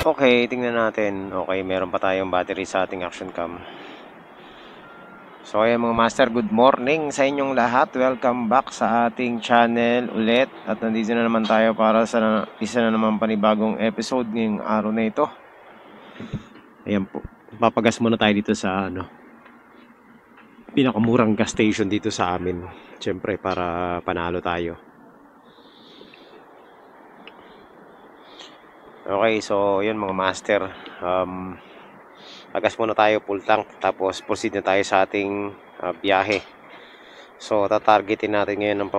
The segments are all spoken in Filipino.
Okay, tingnan natin. Okay, meron pa tayong battery sa ating action cam. So ayan mga master, good morning sa inyong lahat. Welcome back sa ating channel ulit. At nandito na naman tayo para sa isa na naman panibagong episode ngayong araw na ito. Ayan po, papagas muna tayo dito sa pinakamurang gas station dito sa amin. Siyempre para panalo tayo. Okay, so yun mga master, pagas muna tayo full tank, tapos proceed na tayo sa ating biyahe. So tatargetin natin ngayon ng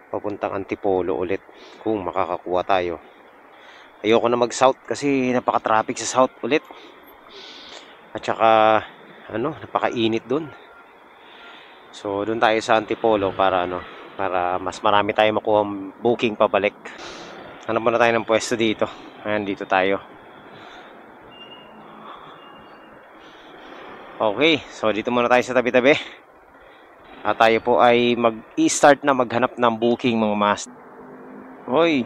papuntang Antipolo ulit, kung makakakuha tayo. Ayoko na mag south kasi napaka-traffic sa south ulit, at saka napakainit dun. So dun tayo sa Antipolo para mas marami tayo makuha booking pabalik. Hanap muna tayo ng pwesto dito. Ayan, dito tayo. Okay, so dito muna tayo sa tabi-tabi. At tayo po ay mag-i-start na maghanap ng booking mga master. Hoy,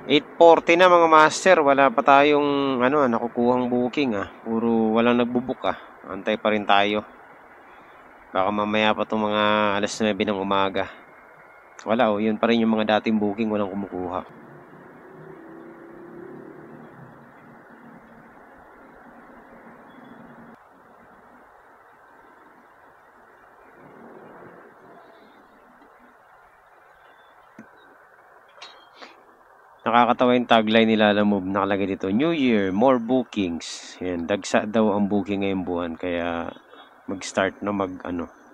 8:40 na mga master. Wala pa tayong nakukuhang booking Puro walang nagbubook Antay pa rin tayo. Baka mamaya pa itong mga alas 9 ng umaga. Wala yun pa rin yung mga dating booking, walang kumukuha. Nakakatawa yung tagline nila na Move. Nakalagay dito, New Year, more bookings. Yan, dagsa daw ang booking ngayong buwan. Kaya mag-start na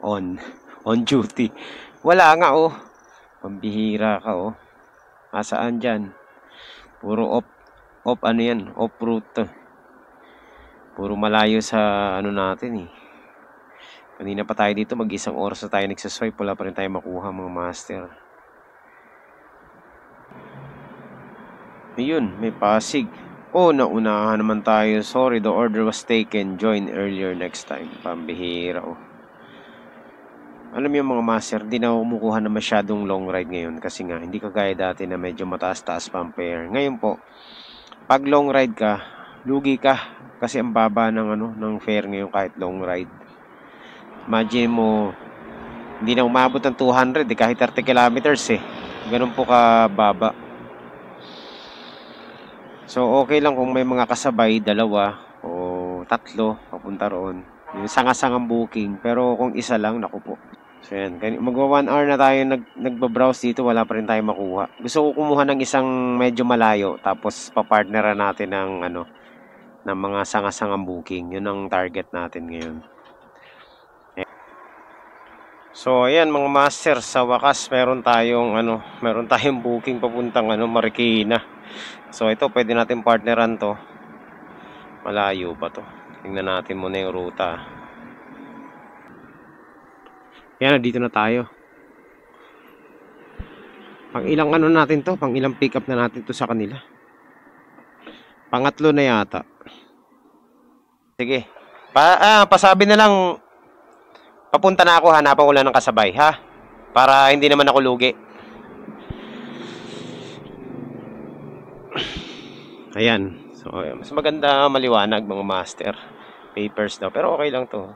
on duty. Wala nga Pambihira ka Asaan dyan? Puro off route. Puro malayo sa natin Kanina pa tayo dito, mag-isang oras na tayo nagsaswipe. Wala pa rin tayo makuha mga master. Ayun, may Pasig. Naunahan naman tayo. Sorry, the order was taken. Join earlier next time. Pambihira Alam yung mga master, di na kumukuha na masyadong long ride ngayon. Kasi nga, hindi kagaya dati na medyo mataas-taas pa ang fare. Ngayon po, pag long ride ka, lugi ka. Kasi ang baba ng fare ngayon kahit long ride. Imagine mo, hindi na umabot ng 200 kahit 30 kilometers Ganun po kababa. So okay lang kung may mga kasabay, 2 o 3 papunta roon. Yung sanga-sangang booking. Pero kung isa lang, naku po. So yan, magwa 1 hour na tayo nagbabrowse dito, wala pa rin tayo makuha. Gusto ko kumuha ng isang medyo malayo, tapos papartneran natin ng mga sanga-sangang booking. Yun ang target natin ngayon. So ayan mga master, sa wakas meron tayong booking papuntang Marikina. So ito pwede natin partneran to. Malayo pa to. Tingnan natin muna yung ruta. Yan, dito na tayo. Pang ilang natin to? Pang ilang pick up na natin to sa kanila? Pangatlo na yata. Sige. Pasabi na lang. Papunta na ako, hanapan ko lang ng kasabay, ha? Para hindi naman ako lugi. Ayan. So, mas maganda maliwanag mga master. Papers daw. Pero okay lang to.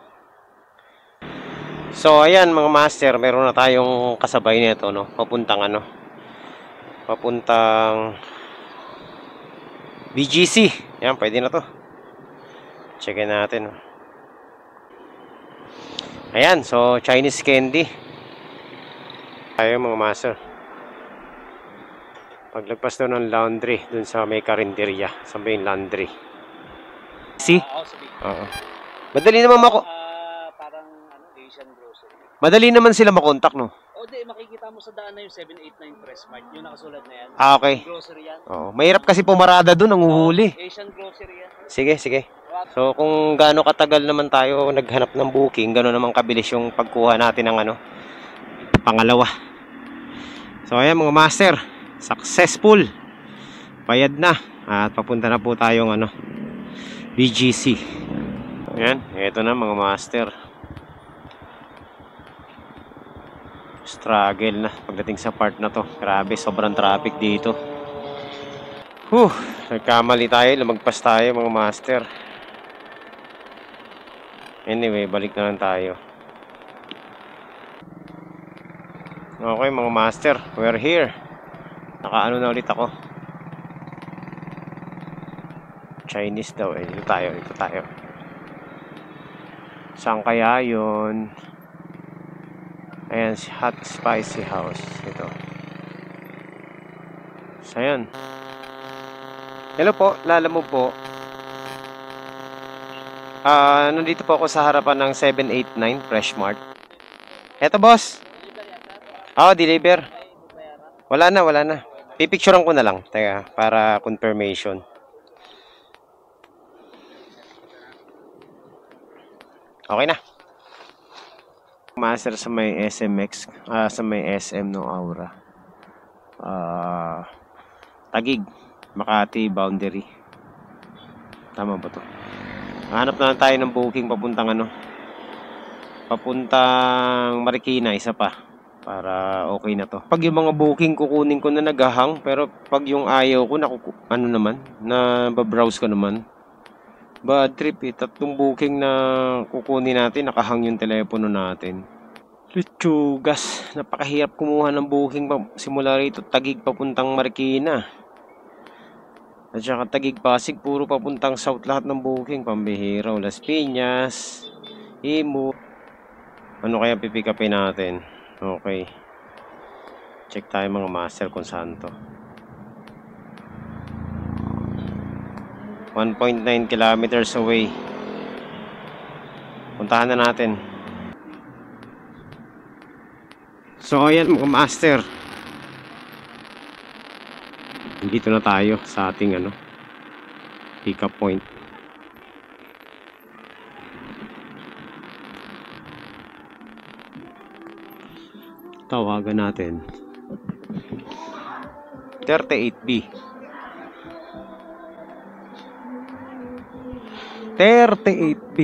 So, ayan mga master. Meron na tayong kasabay nito, Papuntang Papuntang BGC. Ayan, pwede na to. Checkin natin, Ayan, so Chinese candy. Tayo mga master. Paglagpas doon ng laundry, doon sa may karinderya, sa may laundry. See? Oo. Madali naman parang Asian grocery. Madali naman sila makontak, no? Di, makikita mo sa daan na yung 789 Pressmart, yung nakasulat na yan. Okay. Grocery yan. Oo. Mahirap kasi pumarada doon, ang uhuhuli. Asian grocery yan. Sige. So kung gaano katagal naman tayo naghanap ng booking, gano'n naman kabilis yung pagkuha natin ng pangalawa. So ayan mga master, successful. Bayad na at papunta na po tayong BGC. Ayan, ito na mga master. Struggle na pagdating sa part na to. Grabe, sobrang traffic dito. Nagkamali tayo, lumagpas tayo mga master. Anyway, balik na lang tayo. Okay mga master, we're here. Nakaano na ulit ako. Chinese daw eh. Dito tayo. Saan kaya yun? Ayan, si Hot Spicy House. Ito. So, ayan. Hello po, Lalamove po. Nandito po ako sa harapan ng 789 Fresh Mart. Eto, boss. Deliver. Wala na. Pipicturean ko na lang. Teka, para confirmation. Okay na. Master sa may SMX, sa may SM no Aura. Taguig, Makati boundary. Tama ba to? Hanap na lang tayo ng booking papuntang papuntang Marikina, isa pa. Para okay na to. Pag yung mga booking kukunin ko na naghahang, pero pag yung ayaw ko, na babrowse ko naman. Bad trip eh. 3 booking na kukunin natin, nakahang yung telepono natin. Luchugas. Napakahirap kumuha ng booking simula rito. Taguig papuntang Marikina. At saka Taguig Pasig, puro papuntang south lahat ng booking. Pambihira. Las Piñas, Imo. Ano kaya pipick upin natin? Okay. Check tayo mga master kung saan to. 1.9 kilometers away. Puntahan na natin. So ayan mga master. Dito na tayo sa ating pick up point. Tawagan natin 38B 38B.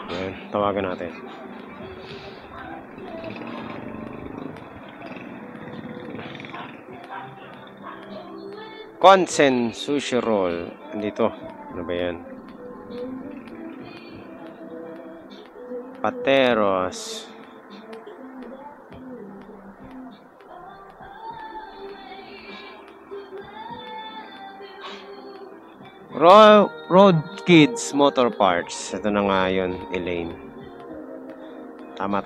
Ayan, tawagan natin. Konsen Sushi Roll. Dito, ano ba yan? Pateros. Road Kids Motor Parts. Ito na nga yun, Elaine. Tama.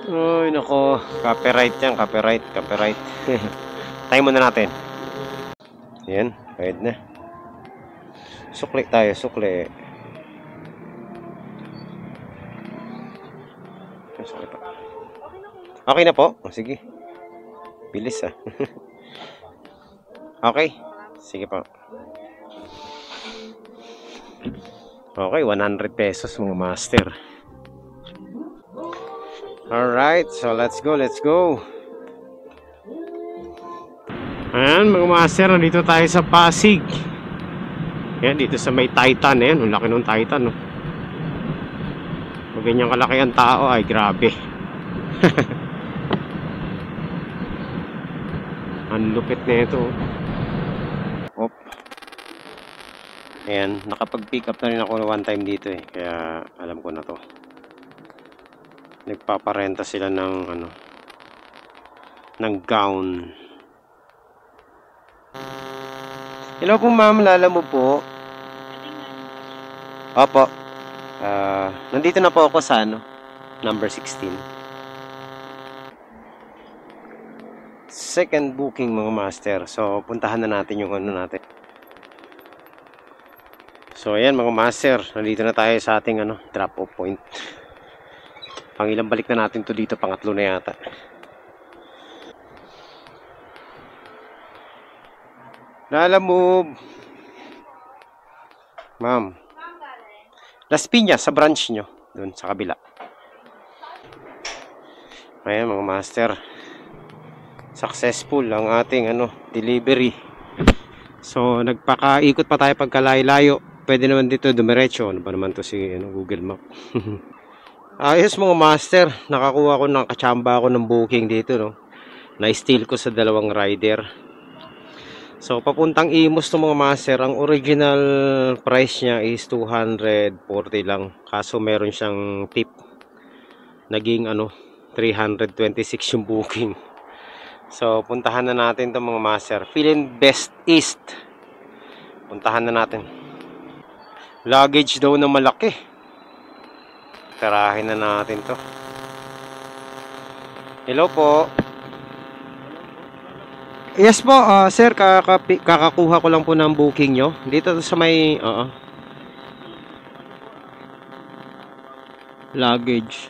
Uy, nako. Copyright yan, copyright. Tayo muna natin. Yan, pwede na. Sukli tayo, sukli. Okay na po. Sige. Bilis ah. Okay. Sige po. Okay, 100 pesos mga master. Alright, so let's go. Ayan mga master, nandito tayo sa Pasig. Ayan, dito sa may Titan. Ayan, ang laki ng Titan, no? Pag ganyan kalaki ang tao, ay grabe. Ang lupit na ito. Op. Ayan, nakapag-pick up na rin ako one time dito eh. Kaya alam ko na to. Nagpaparenta sila ng ng gown. Hello po ma'am, Lalamove po. Opo. Nandito na po ako sa number 16. Second booking mga master. So puntahan na natin yung natin. So ayan mga master, nandito na tayo sa ating drop off point. Pangilang balik na natin to dito, pangatlo na yata. Lalamove. Ma'am. Las Piñas sa branch nyo, doon sa kabila. Ayan mga master. Successful ang ating delivery. So nagpakaikot pa tayo pagkalayo-layo. Pwede naman dito dumiretso. Ano ba naman to si Google Map. Ayos mga master, nakakuha ko ng kachamba ako ng booking dito, no. Na-steal ko sa dalawang rider. So, papuntang Imus to mga master. Ang original price niya is 240 lang. Kaso meron siyang tip. Naging 326 yung booking. So, puntahan na natin to mga master. Feeling Best East. Puntahan na natin. Luggage daw na malaki. Tarahin na natin to. Hello po. Yes po, sir, kakakuha ko lang po ng booking nyo. Dito sa may, luggage.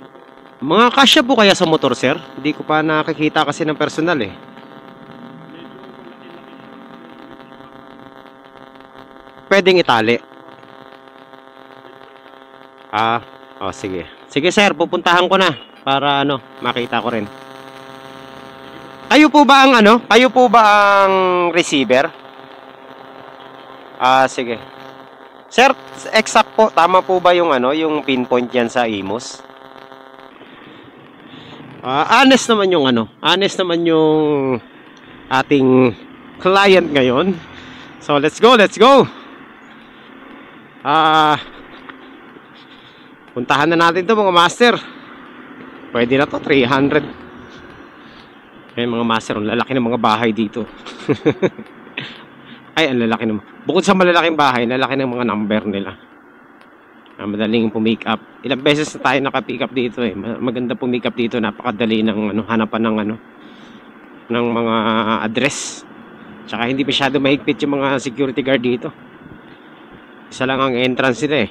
Mga kasya po kaya sa motor, sir? Hindi ko pa nakikita kasi ng personal eh. Pwedeng itali. Sige. Sige sir, pupuntahan ko na para makita ko rin. Kayo po ba ang Kayo po ba ang receiver? Sige. Sir, exact po, tama po ba yung yung pinpoint yan sa Imus? Honest naman yung honest naman yung ating client ngayon. So, let's go, let's go. Puntahan na natin to mga master. Pwede na to, 300. Ay mga master, ang lalaki ng mga bahay dito. Ay, ang lalaki naman. Bukod sa malalaking bahay, lalaki ng mga number nila. Madaling pumick up. Ilang beses na tayo naka-pick up dito eh. Maganda pumick up dito, napakadali ng hanapan ng ng mga address. Tsaka hindi masyado mahigpit yung mga security guard dito. Isa lang ang entrance nila eh.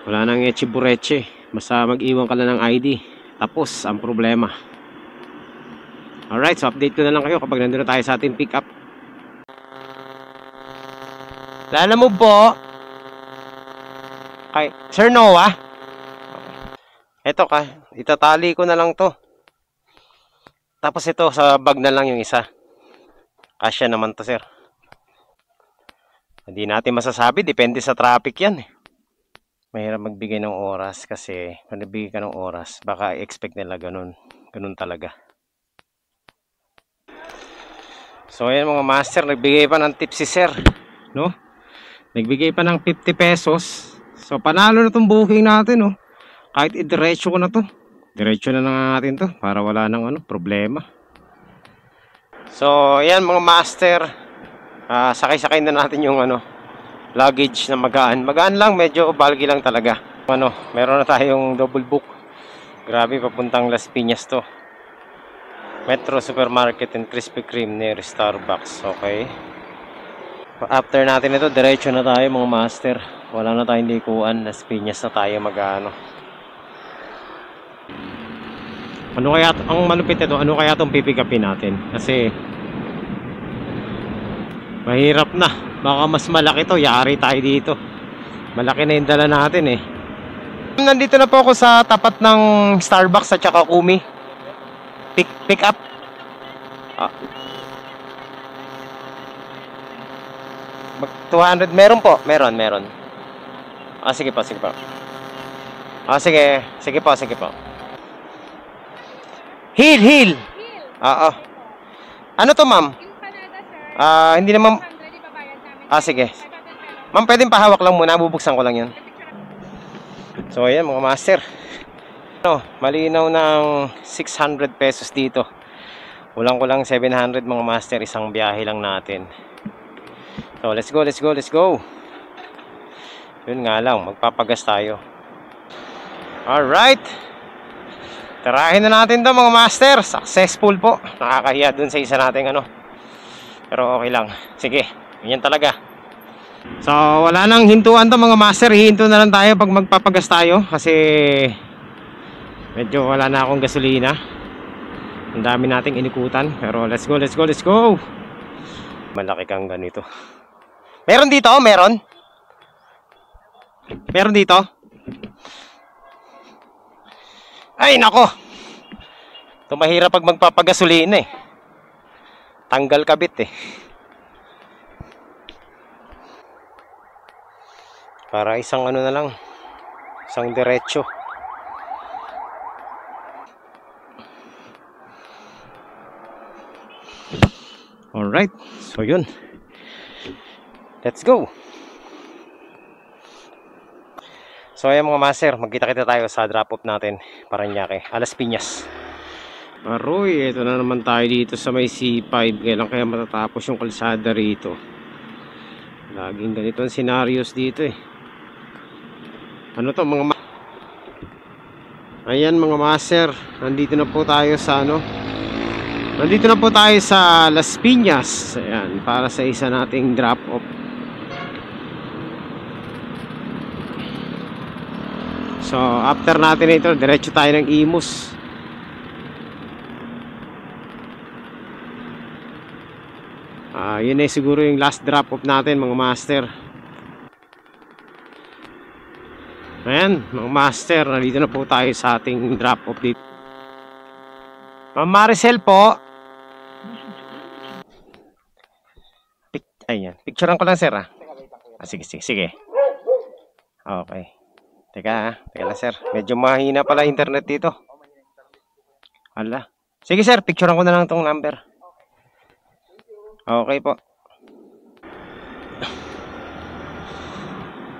Wala nang echibureche. Basta mag-iwan ka lang ng ID. Tapos ang problema. Alright, so update ko na lang kayo kapag nandun na tayo sa ating pick up. Lala mo po. Kay Sir Noah. Ito itatali ko na lang to. Tapos ito sa bag na lang yung isa. Kasya naman to sir. Hindi natin masasabi, depende sa traffic yan eh. Mahirap magbigay ng oras kasi kung nabigay ka ng oras, baka expect nila ganun talaga. So ayan mga master, nagbigay pa ng tip si sir, no? Nagbigay pa ng 50 pesos. So panalo na tong booking natin, no? Kahit idiretso ko na to. Diretso na natin to para wala nang problema. So ayan mga master, sakay-sakay na natin yung luggage na magaan. Magaan lang, medyo bulky lang talaga. Meron na tayong double book. Grabe, papuntang Las Piñas to. Metro Supermarket and Krispy Kreme near Starbucks. Okay. After natin ito, diretso na tayo mga master. Wala na tayong likuan. Las Piñas na tayo Ano kaya, ang malupit ito, ano kaya itong pipikapin natin? Kasi mahirap na. Baka mas malaki to, yari tayo dito. Malaki na yung dala natin eh. Nandito na po ako sa tapat ng Starbucks at saka Kumi. Pick up. Mag 200, meron po. Meron. Sige po. Sige po. Hill. Oo. Ano to ma'am? Hindi naman. Sige. Ma'am, pwedeng pahawak lang muna. Bubuksan ko lang yan. So, ayan mga master. Malinaw ng 600 pesos dito. Kulang 700 mga master. Isang biyahe lang natin. So, let's go. Yun nga lang. Magpapagas tayo. Alright. Tarahin na natin to mga master. Successful po. Nakakahiya dun sa isa nating Pero okay lang. Sige. Ganyan talaga. So wala nang hintuan to mga master. Hihinto na lang tayo pag magpapagas tayo. Kasi medyo wala na akong gasolina. Ang dami nating inikutan. Pero let's go. Malaki kang ganito. Meron dito? Meron dito? Ay nako. Ito mahirap pag magpapagasolina eh. Tanggal kabit eh. Para isang na lang. Isang diretso. Alright, so yun. Let's go. So ayan mga master, magkita-kita tayo sa drop-off natin, Parañaque, Alas Piñas. Aroy, ito na naman tayo dito sa may C5. Kailan kaya matatapos yung kalsada rito? Laging ganito ang scenarios dito eh. Ano to mga ayan mga master, nandito na po tayo sa nandito na po tayo sa Las Piñas. Ayan, para sa isa nating drop-off. So after natin ito, diretso tayo ng Imus. Yun ay siguro yung last drop off natin mga master. Ayan mga master, nandito na po tayo sa ating drop off dito. Ma'am Maricel po. Ayan, picturean ko lang sir sige. Okay. Teka lang sir, medyo mahina pala internet dito. Hala. Sige sir, picturean ko na lang tong number. Okay po.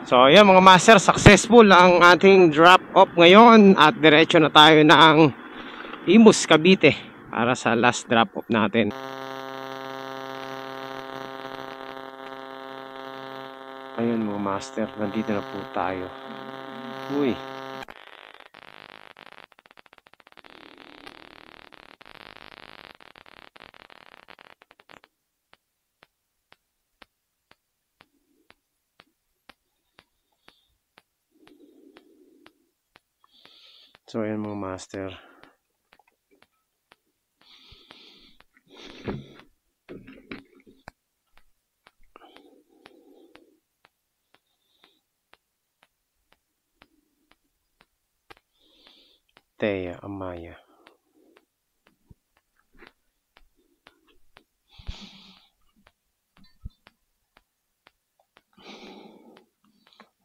So ayan mga master, successful ang ating drop off ngayon. At diretso na tayo ng Imus, Cavite para sa last drop off natin. Ayun mga master, nandito na po tayo. Uy. So ayan mga master. Thea Amaya.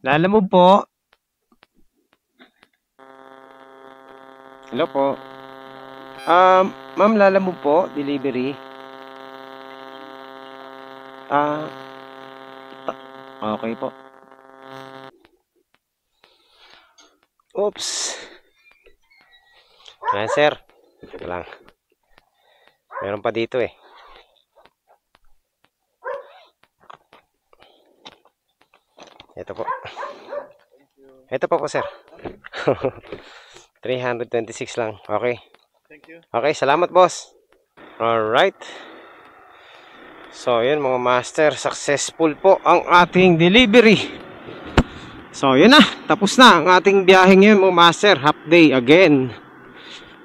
Lalamove po. Hello po. Ma'am, Lalamove po, delivery. Okay po. Oops. Ayan sir. Ito lang. Meron pa dito eh. Ito po. Ito po sir. 326 lang. Okay. Thank you. Okay, salamat boss. Alright. So yun mga master, successful po ang ating delivery. So yun na, tapos na ang ating biyahe ngayon mga master. Half day again.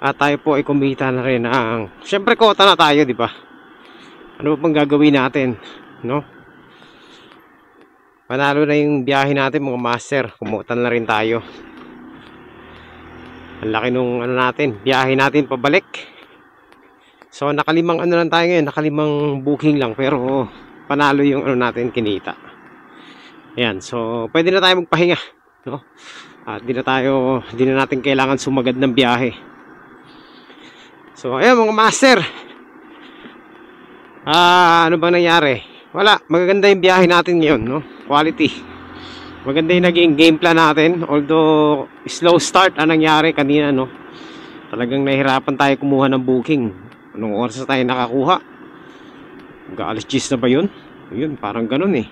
At tayo po ay kumita na rin ang, syempre kota na tayo, di ba? Ano ba pang gagawin natin, no? Panalo na yung biyahe natin mga master. Kumutan na rin tayo. Ang laki nung natin, biyahe natin pabalik. So nakalimang lang tayo ngayon, nakalimang booking lang, pero panalo yung natin kinita. Ayan, so pwede na tayo magpahinga, no? At di na natin kailangan sumagad ng biyahe. So ayan mga master. Ano bang nangyari? Wala, magaganda yung biyahe natin ngayon, no? Quality. Maganda yung naging game plan natin. Although slow start ang nangyari kanina, no? Talagang nahirapan tayo kumuha ng booking. Anong oras na tayo nakakuha? Alas 10 na ba yun? Yun, parang ganun eh.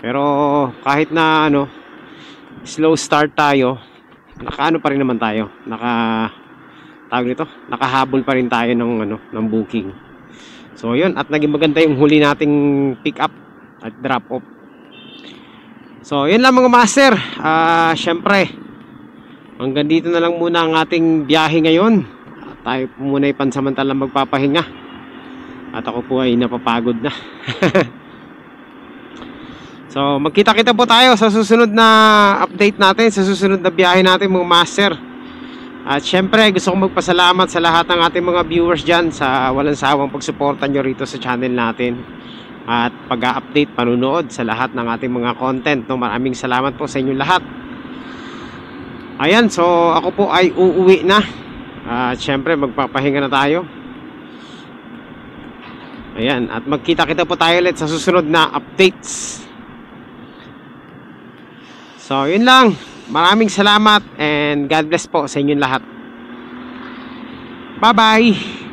Pero kahit na slow start tayo, nakaano pa rin naman tayo. Nakahabol pa rin tayo ng booking. So yun, at naging maganda yung huli nating pick up at drop off. So yun lang mga master. Syempre hanggang dito na lang muna ang ating biyahe ngayon. At tayo po muna ay pansamantalang magpapahinga. At ako po ay napapagod na. So magkita-kita po tayo sa susunod na update natin, sa susunod na biyahe natin mga master. At syempre gusto kong magpasalamat sa lahat ng ating mga viewers dyan sa walang sawang pagsuporta nyo rito sa channel natin. At pag-update, panunood sa lahat ng ating mga content, no? Maraming salamat po sa inyong lahat. Ayan, so ako po ay uuwi na. At syempre magpapahinga na tayo. Ayan, at magkita-kita po tayo ulit sa susunod na updates. So, yun lang. Maraming salamat and God bless po sa inyong lahat. Bye-bye!